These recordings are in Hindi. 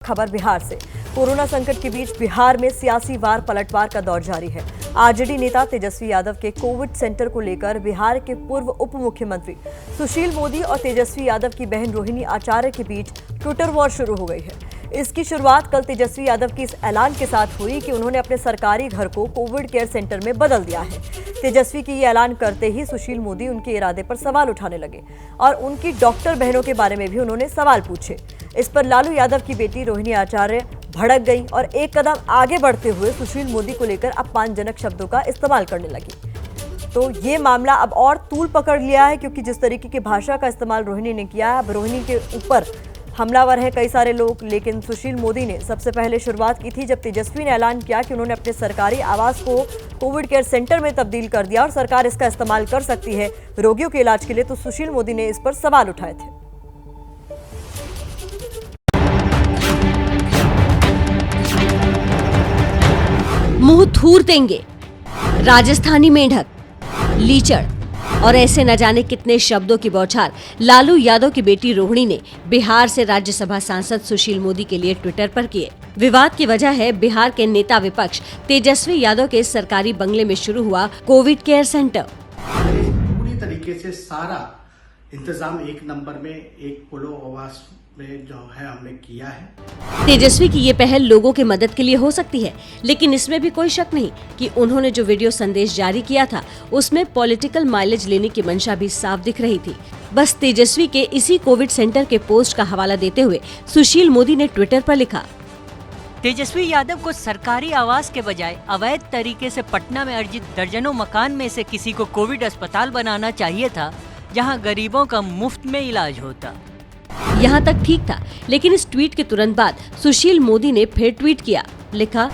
खबर बिहार से। कोरोना संकट के बीच बिहार में सियासी वार पलटवार का दौर जारी है। आरजेडी नेता तेजस्वी यादव के कोविड सेंटर को लेकर बिहार के पूर्व उप मुख्यमंत्री सुशील मोदी और तेजस्वी यादव की बहन रोहिणी आचार्य के बीच ट्विटर वॉर शुरू हो गई है। इसकी शुरुआत कल तेजस्वी यादव की इस ऐलान के साथ हुई कि उन्होंने अपने सरकारी घर को कोविड केयर सेंटर में बदल दिया है। तेजस्वी की ये ऐलान करते ही सुशील मोदी उनके इरादे पर सवाल उठाने लगे और उनकी डॉक्टर बहनों के बारे में भी उन्होंने सवाल पूछे। इस पर लालू यादव की बेटी रोहिणी आचार्य भड़क गई और एक कदम आगे बढ़ते हुए सुशील मोदी को लेकर अपमानजनक शब्दों का इस्तेमाल करने लगी। तो ये मामला अब और तूल पकड़ लिया है, क्योंकि जिस तरीके की भाषा का इस्तेमाल रोहिणी ने किया है, अब रोहिणी के ऊपर हमलावर हैं कई सारे लोग। लेकिन सुशील मोदी ने सबसे पहले शुरुआत की थी जब तेजस्वी ने ऐलान किया कि उन्होंने अपने सरकारी आवास को कोविड केयर सेंटर में तब्दील कर दिया और सरकार इसका इस्तेमाल कर सकती है रोगियों के इलाज के लिए। तो सुशील मोदी ने इस पर सवाल उठाए थे। मुंह थूर देंगे, राजस्थानी मेंढक, लीचड़ और ऐसे न जाने कितने शब्दों की बौछार लालू यादव की बेटी रोहिणी ने बिहार से राज्यसभा सांसद सुशील मोदी के लिए ट्विटर पर किए। विवाद की वजह है बिहार के नेता विपक्ष तेजस्वी यादव के सरकारी बंगले में शुरू हुआ कोविड केयर सेंटर। पूरी तरीके से सारा इंतजाम एक नंबर में, एक पोलो आवास में जो है हमने किया है। तेजस्वी की ये पहल लोगों की मदद के लिए हो सकती है, लेकिन इसमें भी कोई शक नहीं कि उन्होंने जो वीडियो संदेश जारी किया था उसमें पॉलिटिकल माइलेज लेने की मंशा भी साफ दिख रही थी। बस तेजस्वी के इसी कोविड सेंटर के पोस्ट का हवाला देते हुए सुशील मोदी ने ट्विटर पर लिखा, तेजस्वी यादव को सरकारी आवास के बजाय अवैध तरीके से पटना में अर्जित दर्जनों मकान में से किसी को कोविड अस्पताल बनाना चाहिए था, जहां गरीबों का मुफ्त में इलाज होता। यहाँ तक ठीक था, लेकिन इस ट्वीट के तुरंत बाद सुशील मोदी ने फिर ट्वीट किया, लिखा,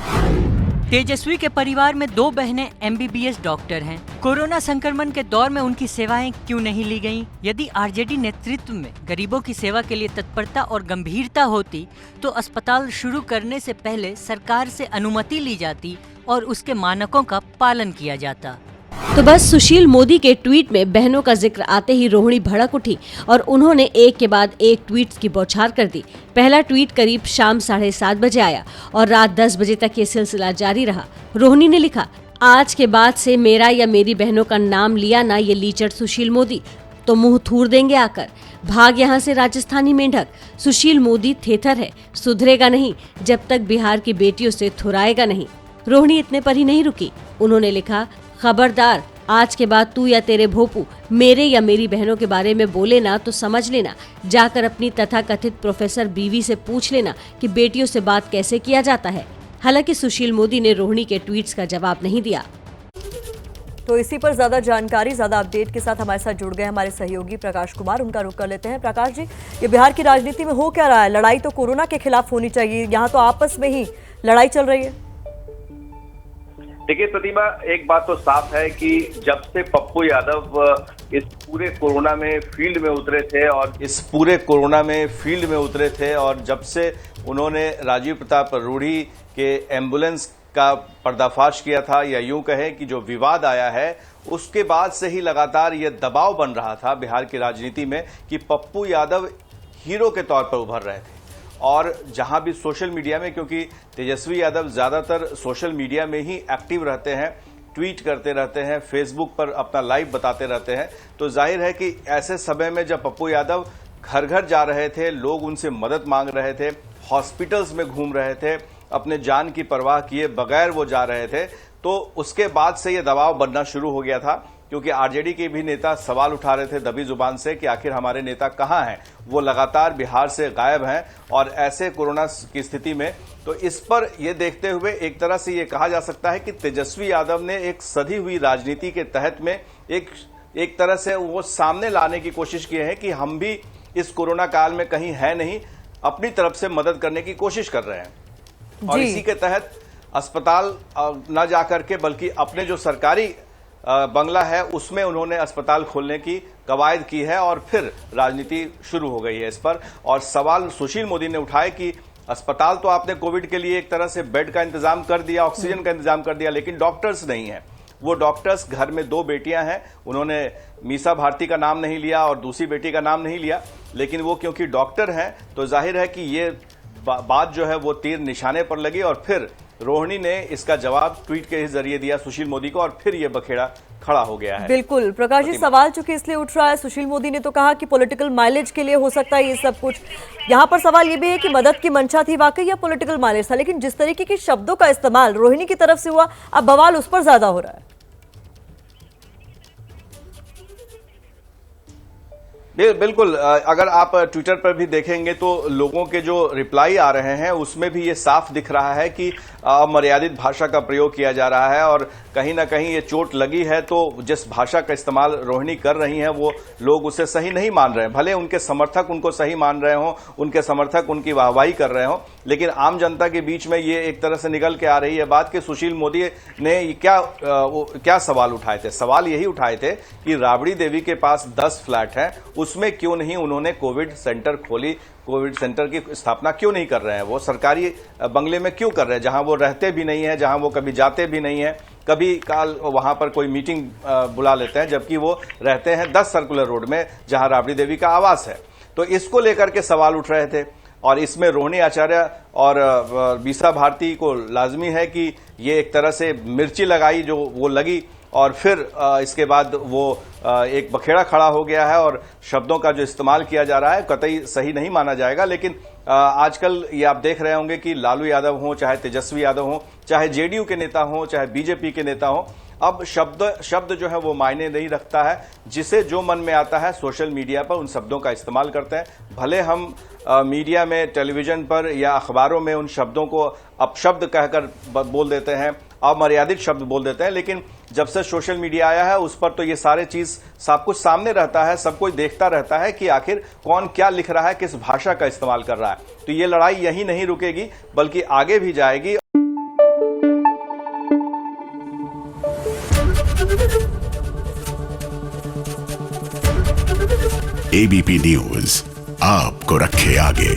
तेजस्वी के परिवार में 2 बहनें MBBS डॉक्टर हैं। कोरोना संक्रमण के दौर में उनकी सेवाएं क्यों नहीं ली गईं? यदि आरजेडी नेतृत्व में गरीबों की सेवा के लिए तत्परता और गंभीरता होती तो अस्पताल शुरू करने से पहले सरकार से अनुमति ली जाती और उसके मानकों का पालन किया जाता। तो बस सुशील मोदी के ट्वीट में बहनों का जिक्र आते ही रोहिणी भड़क उठी और उन्होंने एक के बाद एक ट्वीट्स की बौछार कर दी। पहला ट्वीट करीब शाम 7:30 बजे आया और रात 10 बजे तक ये सिलसिला जारी रहा। रोहिणी ने लिखा, आज के बाद से मेरा या मेरी बहनों का नाम लिया ना ये लीचड़ सुशील मोदी तो मुंह थूर देंगे आकर। भाग यहाँ से राजस्थानी मेंढक। सुशील मोदी थेथर है, सुधरेगा नहीं जब तक बिहार की बेटियों से थुराएगा नहीं। रोहिणी इतने पर ही नहीं रुकी, उन्होंने लिखा, खबरदार, आज के बाद तू या तेरे भोपू मेरे या मेरी बहनों के बारे में बोले ना तो समझ लेना, जाकर अपनी तथाकथित प्रोफेसर बीवी से पूछ लेना कि बेटियों से बात कैसे किया जाता है। हालांकि सुशील मोदी ने रोहिणी के ट्वीट्स का जवाब नहीं दिया। तो इसी पर ज्यादा जानकारी, ज्यादा अपडेट के साथ हमारे साथ जुड़ गए हमारे सहयोगी प्रकाश कुमार। उनका रुख कर लेते हैं। प्रकाश जी, ये बिहार की राजनीति में हो क्या रहा है? लड़ाई तो कोरोना के खिलाफ होनी चाहिए, यहाँ तो आपस में ही लड़ाई चल रही है। देखिए प्रतिमा, एक बात तो साफ है कि जब से पप्पू यादव इस पूरे कोरोना में फील्ड में उतरे थे और जब से उन्होंने राजीव प्रताप रूढ़ी के एम्बुलेंस का पर्दाफाश किया था, या यूं कहें कि जो विवाद आया है उसके बाद से ही लगातार ये दबाव बन रहा था बिहार की राजनीति में कि पप्पू यादव हीरो के तौर पर उभर रहे थे। और जहां भी सोशल मीडिया में, क्योंकि तेजस्वी यादव ज्यादातर सोशल मीडिया में ही एक्टिव रहते हैं, ट्वीट करते रहते हैं, फेसबुक पर अपना लाइव बताते रहते हैं, तो जाहिर है कि ऐसे समय में जब पप्पू यादव घर घर जा रहे थे, लोग उनसे मदद मांग रहे थे, हॉस्पिटल्स में घूम रहे थे, अपने जान की परवाह किए बगैर वो जा रहे थे, तो उसके बाद से ये दबाव बनना शुरू हो गया था। क्योंकि आरजेडी के भी नेता सवाल उठा रहे थे दबी जुबान से कि आखिर हमारे नेता कहां हैं, वो लगातार बिहार से गायब हैं। और ऐसे कोरोना की स्थिति में तो इस पर यह देखते हुए एक तरह से ये कहा जा सकता है कि तेजस्वी यादव ने एक सधी हुई राजनीति के तहत में एक तरह से वो सामने लाने की कोशिश की है कि हम भी इस कोरोना काल में कहीं है नहीं, अपनी तरफ से मदद करने की कोशिश कर रहे हैं। और इसी के तहत अस्पताल न जाकर के बल्कि अपने जो सरकारी बंगला है उसमें उन्होंने अस्पताल खोलने की कवायद की है और फिर राजनीति शुरू हो गई है इस पर। और सवाल सुशील मोदी ने उठाए कि अस्पताल तो आपने कोविड के लिए एक तरह से बेड का इंतजाम कर दिया, ऑक्सीजन का इंतजाम कर दिया, लेकिन डॉक्टर्स नहीं है। वो डॉक्टर्स, घर में 2 बेटियां हैं, उन्होंने मीसा भारती का नाम नहीं लिया और दूसरी बेटी का नाम नहीं लिया, लेकिन वो क्योंकि डॉक्टर हैं तो जाहिर है कि ये बात जो है वो तीर निशाने पर लगी और फिर रोहिणी ने इसका जवाब ट्वीट के जरिए दिया सुशील मोदी को और फिर ये बखेड़ा खड़ा हो गया है। बिल्कुल प्रकाश जी, सवाल चूंकि इसलिए उठ रहा है, सुशील मोदी ने तो कहा कि पॉलिटिकल माइलेज के लिए हो सकता है ये सब कुछ। यहाँ पर सवाल ये भी है कि मदद की मंशा थी वाकई या पॉलिटिकल माइलेज था, लेकिन जिस तरीके के शब्दों का इस्तेमाल रोहिणी की तरफ से हुआ, अब बवाल उस पर ज्यादा हो रहा है। बिल्कुल, अगर आप ट्विटर पर भी देखेंगे तो लोगों के जो रिप्लाई आ रहे हैं उसमें भी ये साफ दिख रहा है कि अमर्यादित भाषा का प्रयोग किया जा रहा है और कहीं ना कहीं ये चोट लगी है तो जिस भाषा का इस्तेमाल रोहिणी कर रही हैं वो लोग उसे सही नहीं मान रहे हैं। भले उनके समर्थक उनको सही मान रहे हों, उनके समर्थक उनकी वाहवाही कर रहे हों, लेकिन आम जनता के बीच में ये एक तरह से निकल के आ रही है बात कि सुशील मोदी ने क्या सवाल उठाए थे। सवाल यही उठाए थे कि राबड़ी देवी के पास 10 फ्लैट हैं, उसमें क्यों नहीं उन्होंने कोविड सेंटर खोली, कोविड सेंटर की स्थापना क्यों नहीं कर रहे हैं, वो सरकारी बंगले में क्यों कर रहे हैं जहां वो रहते भी नहीं है, जहां वो कभी जाते भी नहीं है, कभी काल वहां पर कोई मीटिंग बुला लेते हैं, जबकि वो रहते हैं 10 सर्कुलर रोड में जहां राबड़ी देवी का आवास है। तो इसको लेकर के सवाल उठ रहे थे और इसमें रोहिणी आचार्य और बीसा भारती को लाजमी है कि ये एक तरह से मिर्ची लगाई जो वो लगी और फिर इसके बाद वो एक बखेड़ा खड़ा हो गया है और शब्दों का जो इस्तेमाल किया जा रहा है कतई सही नहीं माना जाएगा। लेकिन आजकल ये आप देख रहे होंगे कि लालू यादव हों, चाहे तेजस्वी यादव हों, चाहे जेडीयू के नेता हों, चाहे बीजेपी के नेता हों, अब शब्द जो है वो मायने नहीं रखता है। जिसे जो मन में आता है सोशल मीडिया पर उन शब्दों का इस्तेमाल करते हैं। भले हम मीडिया में, टेलीविजन पर या अखबारों में उन शब्दों को अपशब्द कहकर बोल देते हैं, अमर्यादित शब्द बोल देते हैं, लेकिन जब से सोशल मीडिया आया है उस पर तो ये सारे चीज सब कुछ सामने रहता है, सब कोई देखता रहता है कि आखिर कौन क्या लिख रहा है, किस भाषा का इस्तेमाल कर रहा है। तो ये लड़ाई यही नहीं रुकेगी बल्कि आगे भी जाएगी। एबीपी न्यूज आपको रखे आगे।